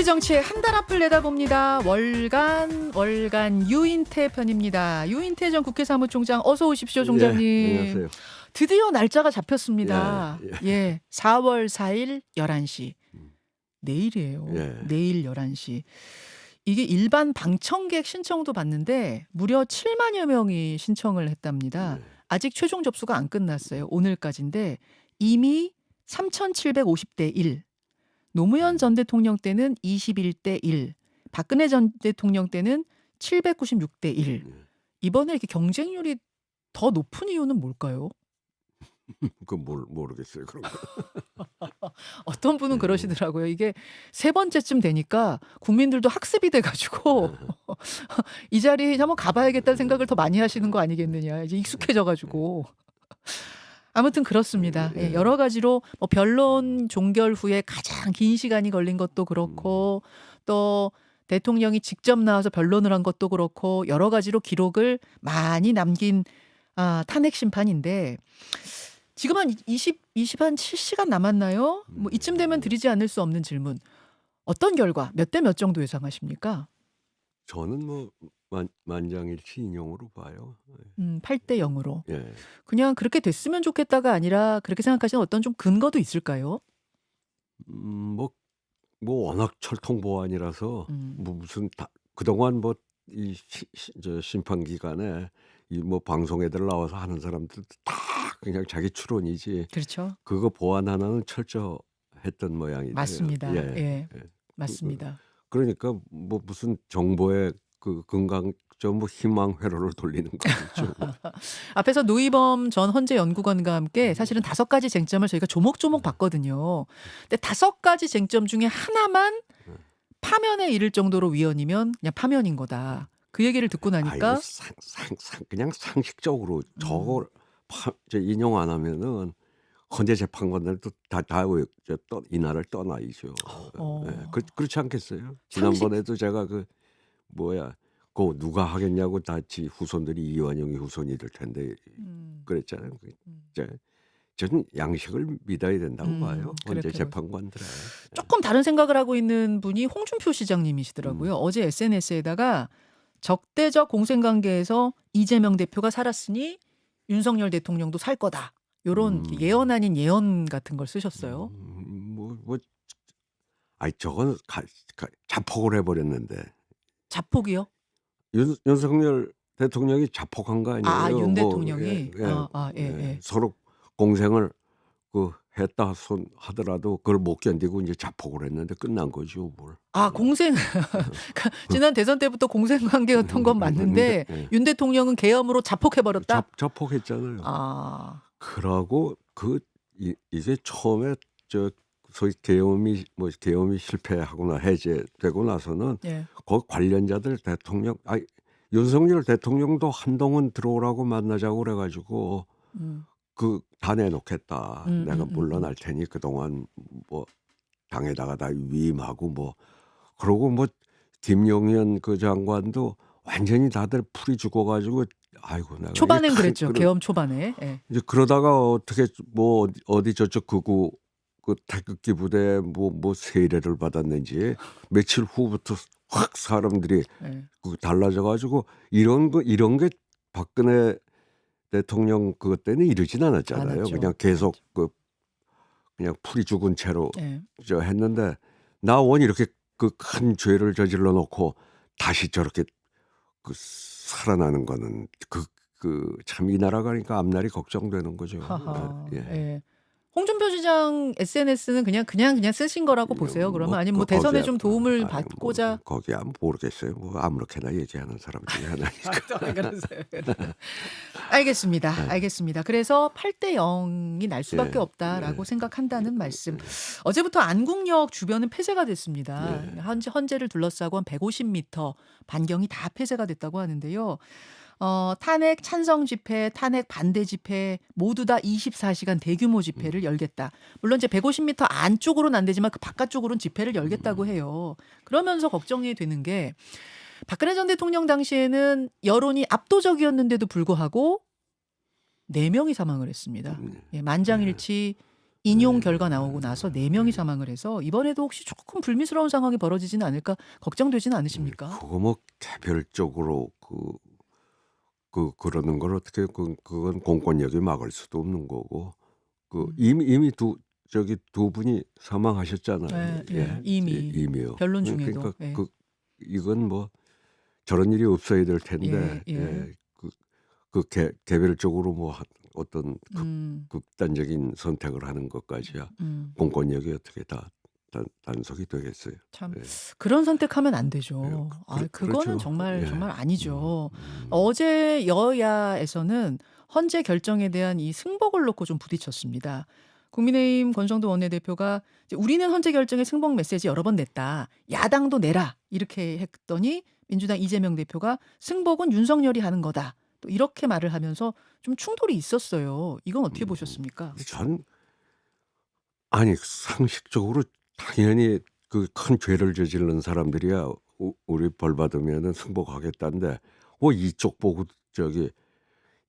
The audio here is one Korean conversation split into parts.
우리 정치의 한 달 앞을 내다봅니다. 월간 유인태 편입니다. 유인태 전 국회 사무총장 어서 오십시오, 총장님. 예, 안녕하세요. 드디어 날짜가 잡혔습니다. 예, 예, 4월 4일 11시. 내일이에요. 예. 내일 11시. 이게 일반 방청객 신청도 받는데 무려 7만여 명이 신청을 했답니다. 네. 아직 최종 접수가 안 끝났어요. 오늘까지인데 이미 3,750대 1. 노무현 전 대통령 때는 21대 1. 박근혜 전 대통령 때는 796대 1. 이번에 이렇게 경쟁률이 더 높은 이유는 뭘까요? 그건 모르겠어요. 그런 거. 어떤 분은 그러시더라고요. 이게 세 번째쯤 되니까 국민들도 학습이 돼가지고 이 자리에 한번 가봐야겠다는 생각을 더 많이 하시는 거 아니겠느냐. 이제 익숙해져가지고. 아무튼 그렇습니다. 예, 여러 가지로 뭐 변론 종결 후에 가장 긴 시간이 걸린 것도 그렇고 또 대통령이 직접 나와서 변론을 한 것도 그렇고 여러 가지로 기록을 많이 남긴 탄핵 심판인데 지금 한 7시간 남았나요? 뭐 이쯤 되면 드리지 않을 수 없는 질문. 어떤 결과 몇 대 몇 정도 예상하십니까? 저는 뭐 만장일치 인용으로 봐요. 8대 0으로. 예. 그냥 그렇게 됐으면 좋겠다가 아니라 그렇게 생각하시는 어떤 좀 근거도 있을까요? 뭐 워낙 철통 보안이라서 뭐 무슨 그동안 뭐 이 심판 기간에 이 뭐 방송 애들 나와서 하는 사람들 다 그냥 자기 추론이지. 그렇죠. 그거 보안 하나는 철저했던 모양이죠. 맞습니다. 예. 예. 예. 맞습니다. 그러니까 뭐 무슨 정보의 그 건강점 뭐 희망 회로를 돌리는 거죠. 앞에서 노이범 전 헌재 연구관과 함께 사실은 5가지 쟁점을 저희가 조목조목 봤거든요. 근데 5가지 쟁점 중에 하나만 파면에 이를 정도로 위헌이면 그냥 파면인 거다. 그 얘기를 듣고 나니까 그냥 상식적으로 저걸 인용 안 하면은 헌재 재판관들도 다 이날을 떠나이죠. 예. 그렇지 않겠어요? 지난번에도 제가 그 누가 하겠냐고 다지 후손들이 이완용이 후손이 될 텐데 그랬잖아요. 저는 양식을 믿어야 된다고 봐요. 헌재 그렇게 재판관들은. 조금 다른 생각을 하고 있는 분이 홍준표 시장님이시더라고요. 어제 SNS에다가 적대적 공생관계에서 이재명 대표가 살았으니 윤석열 대통령도 살 거다. 요런 예언 아닌 예언 같은 걸 쓰셨어요. 저건 자폭을 해버렸는데. 자폭이요? 윤석열 대통령이 자폭한 거 아니에요? 윤 대통령이? 서로 공생을 했다 하더라도 그걸 못 견디고 이제 자폭을 했는데 끝난 거죠, 뭘. 공생. 지난 대선 때부터 공생 관계였던 건 맞는데 윤 대통령은 계엄으로 자폭해버렸다? 자폭했잖아요. 그러고 이게 처음에 소위 계엄이 실패하거나 해제되고 나서는 거기 관련자들 윤석열 대통령도 한동훈 들어오라고 만나자고 그래가지고 다 내놓겠다. 내가 물러날 테니 그동안 뭐 당에다가 다 위임하고 그러고 김용현 그 장관도 완전히 다들 풀이 죽어가지고 내가 초반엔 그랬죠. 계엄 초반에. 이제 그러다가 어떻게 어디 저쪽 극우 그 태극기 부대에 세례를 받았는지 며칠 후부터 확 사람들이 달라져가지고 이런 게 박근혜 대통령 그것 때는 이러진 않았잖아요. 않았죠. 그냥 계속 그냥 풀이 죽은 채로 했는데 나 원 이렇게 그 큰 죄를 저질러 놓고 다시 저렇게 살아나는 거는 참 이 나라 가니까 앞날이 걱정되는 거죠. 홍준표 시장 SNS는 그냥 쓰신 거라고 보세요. 그러면 아니면 대선에 좀 도움을 받고자. 거기야 모르겠어요. 아무렇게나 얘기하는 사람 중에 하나니까. 알겠습니다. 그래서 8대 0이 날 수밖에 없다라고 생각한다는 말씀. 어제부터 안국역 주변은 폐쇄가 됐습니다. 헌재를 둘러싸고 한 150m 반경이 다 폐쇄가 됐다고 하는데요. 탄핵 찬성 집회, 탄핵 반대 집회 모두 다 24시간 대규모 집회를 열겠다. 물론 이제 150m 안쪽으로는 안 되지만 그 바깥쪽으로는 집회를 열겠다고 해요. 그러면서 걱정이 되는 게 박근혜 전 대통령 당시에는 여론이 압도적이었는데도 불구하고 4명이 사망을 했습니다. 만장일치 인용 네. 결과 나오고 나서 4명이 사망을 해서 이번에도 혹시 조금 불미스러운 상황이 벌어지지는 않을까 걱정되지는 않으십니까? 그거 뭐 개별적으로 그러는 걸 어떻게 그건 공권력이 막을 수도 없는 거고 음. 이미 두 분이 사망하셨잖아요. 예, 예. 예. 이미 이미요. 변론 중에도. 그러니까 예. 이건 뭐 저런 일이 없어야 될 예, 텐데 예. 예. 개별적으로 뭐 어떤 음. 극단적인 선택을 하는 것까지야 음. 공권력이 어떻게 다 단속이 되겠어요. 참 예. 그런 선택하면 안 예. 되죠. 그거는 그렇죠. 정말 예. 정말 아니죠. 음. 어제 여야에서는 헌재 결정에 대한 이 승복을 놓고 좀 부딪혔습니다. 국민의힘 권성도 원내대표가 이제 "우리는 헌재 결정에 승복 메시지 여러 번 냈다. 야당도 내라." 이렇게 했더니 민주당 이재명 대표가 "승복은 윤석열이 하는 거다." 또 이렇게 말을 하면서 좀 충돌이 있었어요. 이건 어떻게 보셨습니까? 근데 전 아니 상식적으로 당연히 그 큰 죄를 저지른 사람들이야 우리 벌 받으면은 승복하겠다는데 이쪽 보고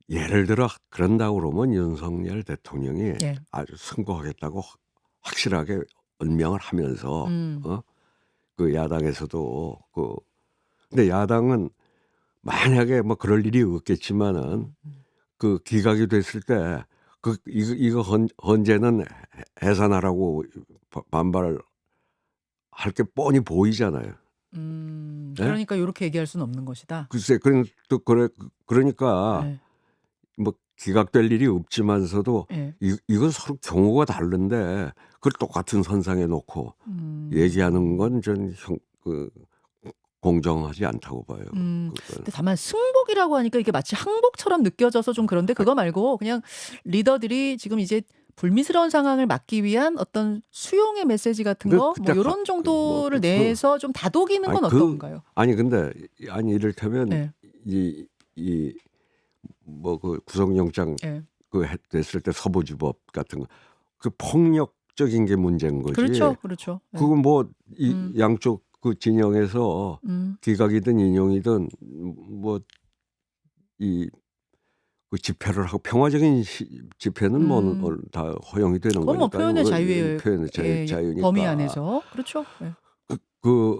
예를 들어 그런다고 그러면 윤석열 대통령이 예. 아주 승복하겠다고 확실하게 언명을 하면서 음. 야당에서도 근데 야당은 만약에 뭐 그럴 일이 없겠지만은 기각이 됐을 때 이거 헌재는 해산하라고 반발할 게 뻔히 보이잖아요. 예? 그러니까 요렇게 얘기할 수는 없는 것이다. 글쎄 또 그러니까 예. 뭐 기각될 일이 없지만서도 예. 이건 서로 경우가 다른데 그걸 똑같은 선상에 놓고 얘기하는 음. 건 전 공정하지 않다고 봐요. 그건. 근데 다만 승복이라고 하니까 이게 마치 항복처럼 느껴져서 좀 그런데 그거 말고 그냥 리더들이 지금 이제 불미스러운 상황을 막기 위한 어떤 수용의 메시지 같은 거 뭐 그때 요런 정도를 내서 좀 다독이는 아니 건 어떤가요? 아니 근데 아니 이를테면 예. 이 뭐 구속영장 예. 됐을 때 서부지법 같은 거 폭력적인 게 문제인 거지. 그렇죠, 그렇죠. 예. 그건 뭐 이 음. 양쪽 진영에서 음. 기각이든 인용이든 뭐 이 집회를 하고 평화적인 집회는 뭐 다 허용이 되는 그건 뭐 거니까요. 표현의 자유의 표현의 예, 자유니까. 범위 안에서. 그렇죠. 예. 그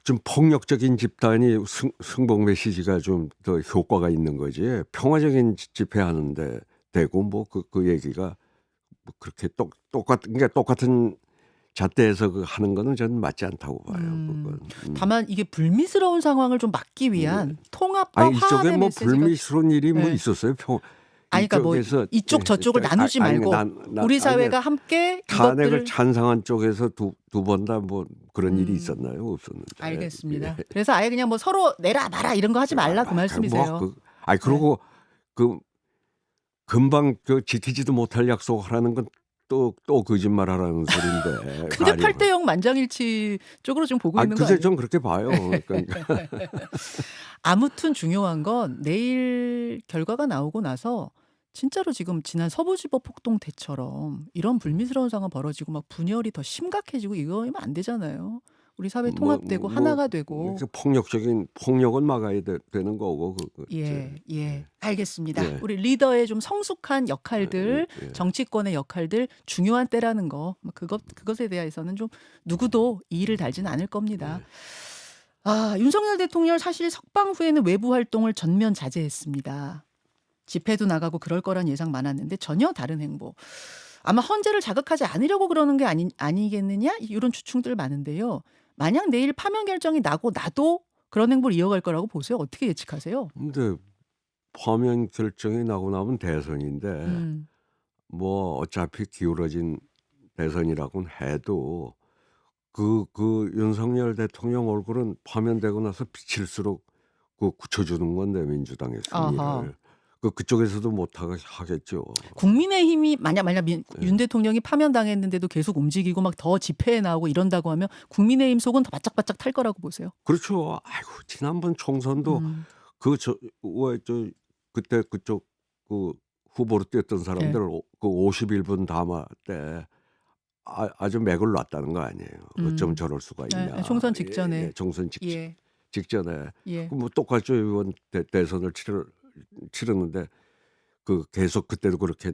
좀 폭력적인 집단이 승복 메시지가 좀 더 효과가 있는 거지. 평화적인 집회하는데 되고 뭐 그 얘기가 뭐 그렇게 똑같은 잣대에서 하는 거는 저는 맞지 않다고 봐요. 그건. 다만 이게 불미스러운 상황을 좀 막기 네. 위한 통합과 아니 이쪽에 화합의 뭐 메시지가 불미스러운 일이 뭐 예. 있었어요? 아니 그러니까 뭐 이쪽에서 이쪽 저쪽을 나누지 말고 우리 사회가 함께 탄핵을 이것들을 찬성한 쪽에서 두 번 다 뭐 그런 일이 있었나요? 없었는데. 알겠습니다. 예. 그래서 아예 그냥 뭐 서로 내라 마라 이런 거 하지 말라 그 말씀이세요. 그리고 금방 지키지도 못할 약속하라는 건 또 거짓말하라는 소리인데. 근데 8대 0 만장일치 쪽으로 지금 보고 있는 거 글쎄 아니에요? 좀 그렇게 봐요. 그러니까. 아무튼 중요한 건 내일 결과가 나오고 나서 진짜로 지금 지난 서부지법 폭동 때처럼 이런 불미스러운 상황 벌어지고 막 분열이 더 심각해지고 이거면 안 되잖아요. 우리 사회 통합되고 하나가 되고. 폭력은 막아야 되는 거고. 예, 예. 알겠습니다. 예. 우리 리더의 좀 성숙한 역할들, 예. 정치권의 역할들 중요한 때라는 거. 그것에 대해서는 좀 누구도 이의를 달지는 않을 겁니다. 윤석열 대통령 사실 석방 후에는 외부 활동을 전면 자제했습니다. 집회도 나가고 그럴 거란 예상 많았는데 전혀 다른 행보. 아마 헌재를 자극하지 않으려고 그러는 게 아니겠느냐? 이런 추측들 많은데요. 만약 내일 파면 결정이 나도 그런 행보를 이어갈 거라고 보세요. 어떻게 예측하세요? 근데 파면 결정이 나고 나면 대선인데 뭐 어차피 기울어진 대선이라고는 해도 윤석열 대통령 얼굴은 파면되고 나서 비칠수록 굳혀주는 건데 민주당의 아하. 승리를. 그쪽에서도 못하게 하겠죠. 국민의힘이 만약 윤 대통령이 파면당했는데도 계속 움직이고 막 더 집회에 나오고 이런다고 하면 국민의힘 속은 더 바짝바짝 탈 거라고 보세요. 그렇죠. 아이고 지난번 총선도 그때 그쪽 후보로 뛰었던 사람들 51분 담화 때 아주 맥을 놨다는 거 아니에요. 어쩜 저럴 수가 있냐. 총선 직전에. 총선 직전에. 예. 뭐 똑같죠. 이번 대선을 치르는데 계속 그때도 그렇게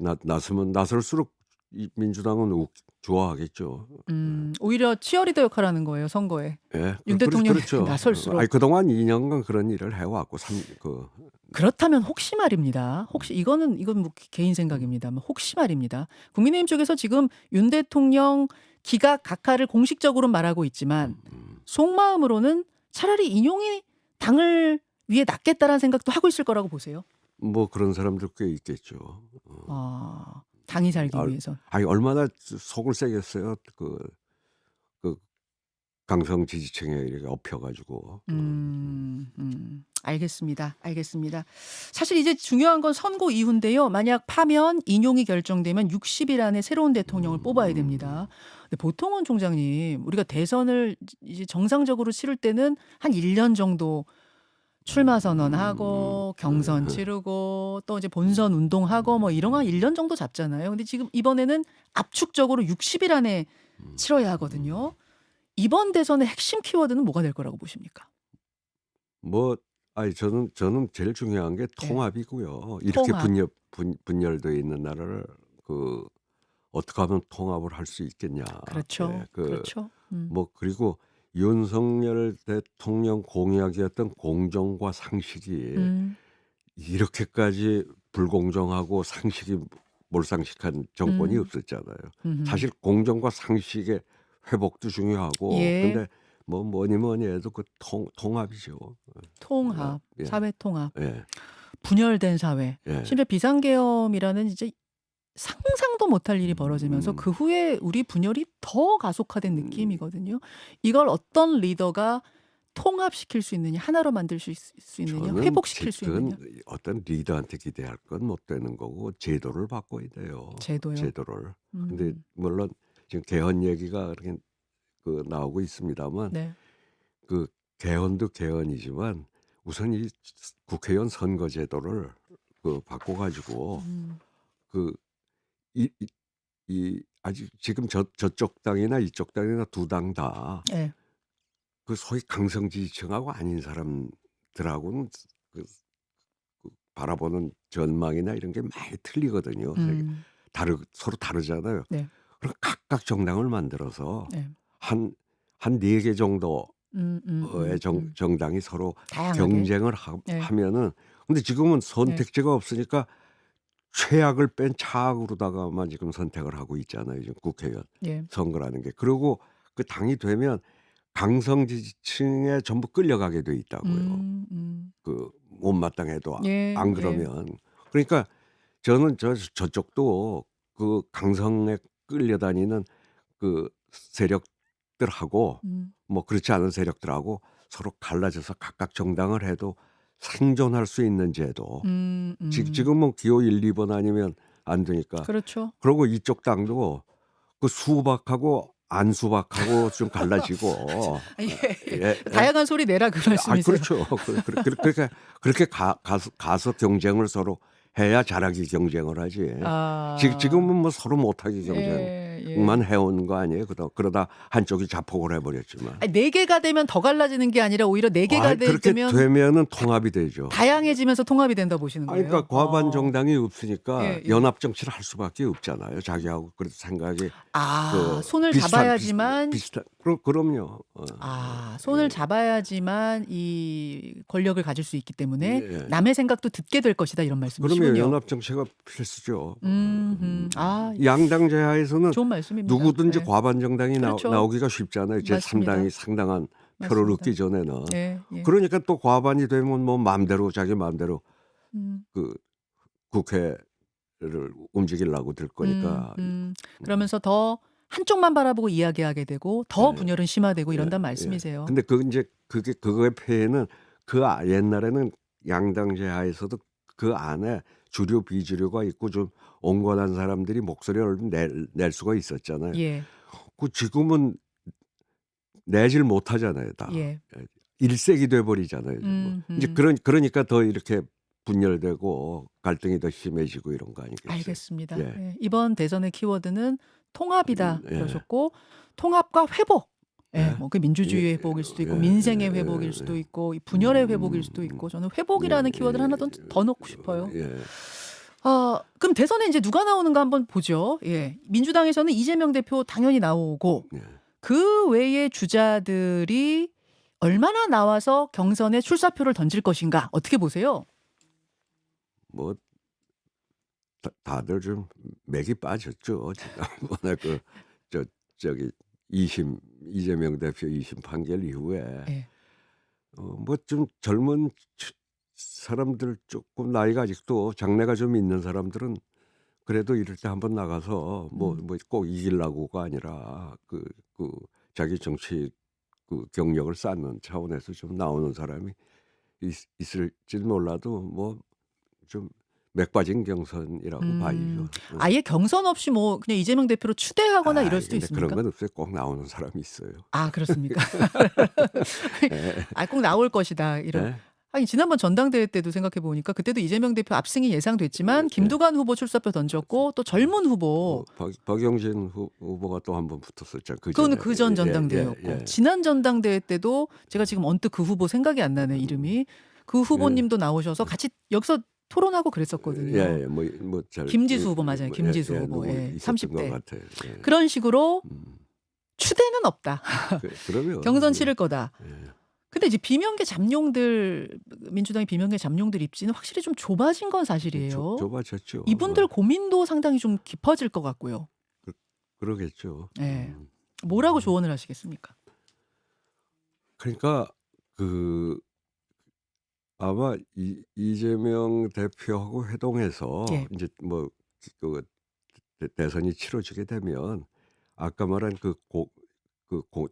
나설수록 이 민주당은 좋아하겠죠. 오히려 치어리더 역할하는 거예요, 선거에. 예. 윤 대통령이 그렇죠. 나설수록. 아니 그동안 2년간 그런 일을 해왔고 그렇다면 혹시 말입니다. 혹시 이건 뭐 개인 생각입니다만 혹시 말입니다. 국민의힘 쪽에서 지금 윤 대통령 기각 각하를 공식적으로 말하고 있지만 속마음으로는 차라리 인용이 당을 위해 낫겠다라는 생각도 하고 있을 거라고 보세요. 뭐 그런 사람들 꽤 있겠죠. 당이 살기 아, 위해서. 아니 얼마나 속을 세겠어요. 그 강성 지지층에 이렇게 엎혀가지고. 알겠습니다. 알겠습니다. 사실 이제 중요한 건 선거 이후인데요. 만약 파면 인용이 결정되면 60일 안에 새로운 대통령을 뽑아야 됩니다. 근데 보통은 총장님, 우리가 대선을 이제 정상적으로 치를 때는 한 1년 정도 출마 선언하고 경선 치르고 또 이제 본선 운동하고 뭐 이런 거 한 1년 정도 잡잖아요. 근데 지금 이번에는 압축적으로 60일 안에 치러야 하거든요. 이번 대선의 핵심 키워드는 뭐가 될 거라고 보십니까? 뭐 아니 저는 제일 중요한 게 통합이고요. 이렇게 통합. 분열되어 있는 나라를 어떻게 하면 통합을 할 수 있겠냐. 그렇죠. 예, 그렇죠. 뭐 그리고 윤석열 대통령 공약이었던 공정과 상식이 이렇게까지 불공정하고 상식이 몰상식한 정권이 없었잖아요. 사실 공정과 상식의 회복도 중요하고 예. 근데 뭐 뭐니 해도 그 통합이죠. 통합, 예. 사회 통합, 예. 분열된 사회. 예. 심지어 비상계엄이라는 이제 상상도 못할 일이 벌어지면서 그 후에 우리 분열이 더 가속화된 느낌이거든요. 이걸 어떤 리더가 통합시킬 수 있느냐, 하나로 만들 수 있느냐, 저는 회복시킬 수 있느냐. 어떤 리더한테 기대할 건 못 되는 거고 제도를 바꿔야 돼요. 제도요. 제도를. 근데 물론 지금 개헌 얘기가 그렇게 나오고 있습니다만 네. 그 개헌도 개헌이지만 우선 이 국회의원 선거 제도를 바꿔가지고 이 아직 지금 저쪽 당이나 이쪽 당이나 두 당 다 네. 그 소위 강성 지지층하고 아닌 사람들하고는 바라보는 전망이나 이런 게 많이 틀리거든요. 서로 다르잖아요. 네. 그럼 각각 정당을 만들어서 네. 한 4개 정도의 정당이 서로 다양하게. 경쟁을 네. 하면은 근데 지금은 선택지가 없으니까 최악을 뺀 차악으로다가만 지금 선택을 하고 있잖아요. 지금 국회의원 예. 선거라는 게. 그리고 그 당이 되면 강성 지지층에 전부 끌려가게 돼 있다고요. 못마땅해도 예, 안 그러면. 그러니까 저는 저쪽도 그 강성에 끌려다니는 그 세력들하고 뭐 그렇지 않은 세력들하고 서로 갈라져서 각각 정당을 해도 생존할 수 있는 제도. 지금은 기호 1, 2번 아니면 안 되니까. 그렇죠. 그리고 이쪽 당도 그 수박하고 안 수박하고 좀 갈라지고. 예. 다양한 소리 내라 그 말씀이세요. 그렇죠. 그렇게 가서 경쟁을 서로 해야 잘하기 경쟁을 하지. 지금은 뭐 서로 못하기 경쟁만 해온 거 아니에요. 그러다 한쪽이 자폭을 해버렸지만. 4개가 되면 더 갈라지는 게 아니라 오히려 4개가 그렇게 되면 되면은 통합이 되죠. 다양해지면서 통합이 된다 보시는 거예요. 그러니까 과반 정당이 없으니까 예. 연합 정치를 할 수밖에 없잖아요. 자기하고 그래도 생각이 손을 잡아야지만 비슷한 그럼요. 손을 잡아야지만 이 권력을 가질 수 있기 때문에 예. 남의 생각도 듣게 될 것이다 이런 말씀이시군요. 그러면 연합 정치가 필수죠. 양당 제하에서는 좋은 말씀입니다. 누구든지 네. 과반 정당이 그렇죠. 나오기가 쉽지 않아요. 제 맞습니다. 3당이 상당한 표를 맞습니다. 얻기 전에는. 예. 그러니까 또 과반이 되면 뭐 마음대로 자기 마음대로 그 국회를 움직이려고 들 거니까. 그러면서 더 한쪽만 바라보고 이야기하게 되고 더 분열은 심화되고 이런단 말씀이세요. 근데 그거의 폐해는 옛날에는 양당 제하에서도 그 안에 주류 비주류가 있고 좀 온건한 사람들이 목소리를 낼 수가 있었잖아요. 예. 지금은 내질 못하잖아요, 다. 예. 일색이 돼 버리잖아요. 이제 그러니까 더 이렇게 분열되고 갈등이 더 심해지고 이런 거 아니겠어요? 알겠습니다. 예. 예. 이번 대선의 키워드는 통합이다 그러셨고 통합과 회복. 예, 뭐 그 민주주의의 회복일 수도 있고 민생의 회복일 수도 있고 이 분열의 회복일 수도 있고 저는 회복이라는 키워드를 하나 더 넣고 싶어요. 그럼 대선에 이제 누가 나오는가 한번 보죠. 예. 민주당에서는 이재명 대표 당연히 나오고 예. 그 외의 주자들이 얼마나 나와서 경선에 출사표를 던질 것인가 어떻게 보세요? 뭐 다들 좀 맥이 빠졌죠. 지난번에 저기 이재명 대표 2심 판결 이후에 예. 뭐 좀 젊은 사람들 조금 나이가 아직도 장래가 좀 있는 사람들은 그래도 이럴 때 한번 나가서 뭐 꼭 이기려고가 아니라 그 자기 정치 경력을 쌓는 차원에서 좀 나오는 사람이 있을지 몰라도 뭐 좀 맥 빠진 경선이라고 봐야죠. 아예 경선 없이 뭐 그냥 이재명 대표로 추대하거나 이럴 수도 근데 그런 있습니까? 건 없어요. 꼭 나오는 사람이 있어요. 그렇습니까? 예. 꼭 나올 것이다 이런. 예. 아니 지난번 전당대회 때도 생각해 보니까 그때도 이재명 대표 압승이 예상됐지만 김두관 후보 출사표 던졌고 또 젊은 후보 박영진 후보가 또 한 번 붙었었죠. 그거는 그 전 전당대회였고 지난 전당대회 때도 제가 지금 언뜻 그 후보 생각이 안 나네 이름이 그 후보님도 나오셔서 같이 여기서 토론하고 그랬었거든요. 예, 김지수 후보 맞아요. 김지수 후보. 예, 30대. 같아요. 예. 그런 식으로 추대는 없다. 그러면 경선 치를 거다. 예. 근데 이제 비명계 잠룡들 민주당의 비명계 잠룡들 입지는 확실히 좀 좁아진 건 사실이에요. 좁아졌죠. 이분들 고민도 상당히 좀 깊어질 것 같고요. 그러겠죠. 예. 뭐라고 조언을 하시겠습니까? 그러니까 아마 이재명 대표하고 회동해서 예. 이제 뭐 대선이 치러지게 되면 아까 말한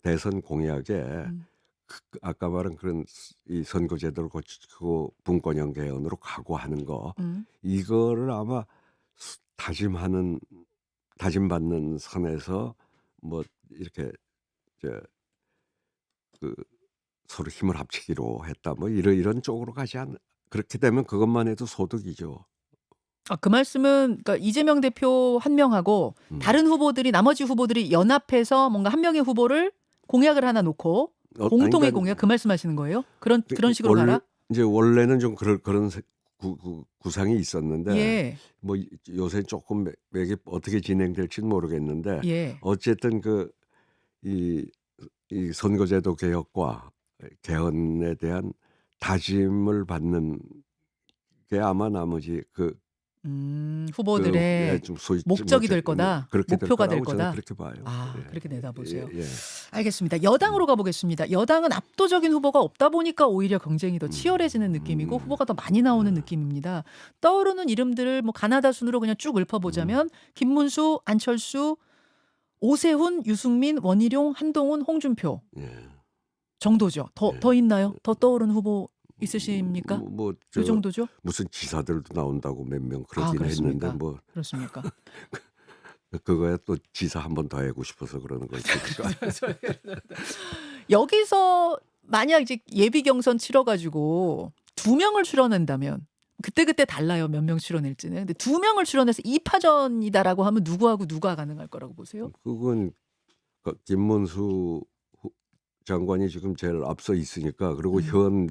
대선 공약에 아까 말한 그런 이 선거제도를 고치고 분권형 개헌으로 가고 하는 거 이거를 아마 다짐받는 선에서 뭐 이렇게 서로 힘을 합치기로 했다. 뭐 이런 쪽으로 가지 않. 그렇게 되면 그것만 해도 소득이죠. 그 말씀은 그러니까 이재명 대표 한 명하고 다른 후보들이 나머지 후보들이 연합해서 뭔가 한 명의 후보를 공약을 하나 놓고 공통의 공약 그 말씀하시는 거예요? 그런 식으로 가라? 이제 원래는 좀 그런 구상이 있었는데 예. 뭐 요새 조금 맥이 어떻게 진행될지는 모르겠는데 예. 어쨌든 이 선거제도 개혁과 개헌에 대한 다짐을 받는 게 아마 나머지 후보들의 좀 목적이 될 거다. 목표가 될 거다. 그렇게 봐요. 그렇게 내다보세요. 예. 알겠습니다. 여당으로 가보겠습니다. 여당은 압도적인 후보가 없다 보니까 오히려 경쟁이 더 치열해지는 느낌이고 후보가 더 많이 나오는 느낌입니다. 떠오르는 이름들을 뭐 가나다 순으로 그냥 쭉 읊어보자면 김문수, 안철수, 오세훈, 유승민, 원희룡, 한동훈, 홍준표 정도죠. 더 있나요? 더 떠오르는 후보 있으십니까? 이 정도죠? 무슨 지사들도 나온다고 몇 명 그러긴 했는데 뭐 그렇습니까? 그거야 또 지사 한 번 더 하고 싶어서 그러는 거지. 여기서 만약 이제 예비 경선 치러가지고 2명을 출연한다면 그때 달라요. 몇 명 출연할지는. 근데 2명을 출연해서 2파전이다라고 하면 누구하고 누가 가능할 거라고 보세요? 그건 김문수 장관이 지금 제일 앞서 있으니까 그리고 현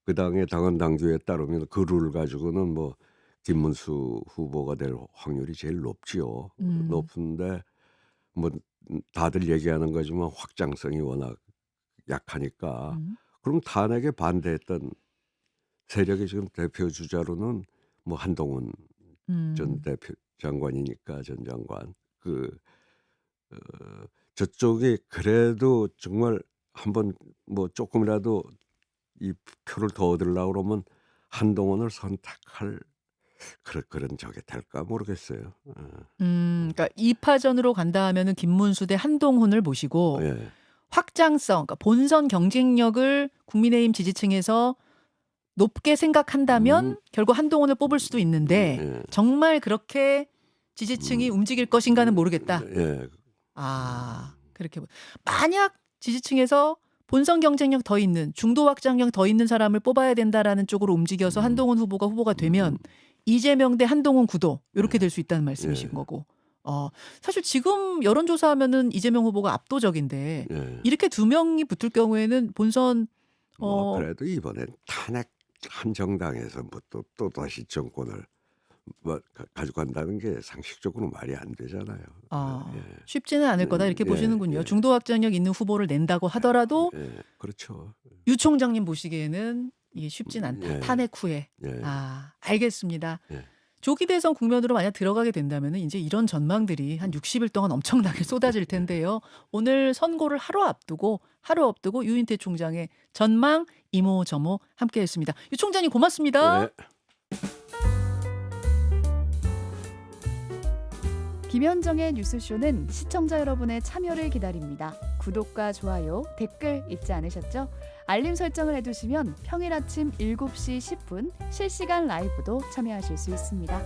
그 당의 당헌 당규에 따르면 그 룰 가지고는 뭐 김문수 후보가 될 확률이 제일 높지요. 높은데 뭐 다들 얘기하는 거지만 확장성이 워낙 약하니까 그럼 탄핵에 반대했던 세력의 지금 대표 주자로는 뭐 한동훈 전 대표 장관이니까 전 장관 저쪽이 그래도 정말 한번 뭐 조금이라도 이 표를 더 얻으려고 그러면 한동훈을 선택할 그런 적이 될까 모르겠어요. 그러니까 2파전으로 간다 하면은 김문수 대 한동훈을 모시고 확장성, 그러니까 본선 경쟁력을 국민의힘 지지층에서 높게 생각한다면 결국 한동훈을 뽑을 수도 있는데 정말 그렇게 지지층이 움직일 것인가는 모르겠다. 그렇게 만약 지지층에서 본선 경쟁력 더 있는 중도 확장력 더 있는 사람을 뽑아야 된다라는 쪽으로 움직여서 한동훈 후보가 되면 이재명 대 한동훈 구도 이렇게 될 수 있다는 말씀이신 거고. 사실 지금 여론조사하면은 이재명 후보가 압도적인데 이렇게 2명이 붙을 경우에는 본선 그래도 이번엔 탄핵 한 정당에서 뭐 또 다시 정권을 뭐 가지고 간다는 게 상식적으로 말이 안 되잖아요. 아, 예. 쉽지는 않을 거다 이렇게 예, 보시는군요. 예. 중도 확장력 있는 후보를 낸다고 하더라도 예. 그렇죠. 유 총장님 보시기에는 이게 쉽진 않다. 예. 탄핵 후에. 예. 아, 알겠습니다. 예. 조기 대선 국면으로 만약 들어가게 된다면 이제 이런 전망들이 한 60일 동안 엄청나게 쏟아질 텐데요. 오늘 선고를 하루 앞두고 유인태 총장의 전망 이모저모 함께했습니다. 유 총장님 고맙습니다. 네. 김현정의 뉴스쇼는 시청자 여러분의 참여를 기다립니다. 구독과 좋아요, 댓글 잊지 않으셨죠? 알림 설정을 해두시면 평일 아침 7시 10분 실시간 라이브도 참여하실 수 있습니다.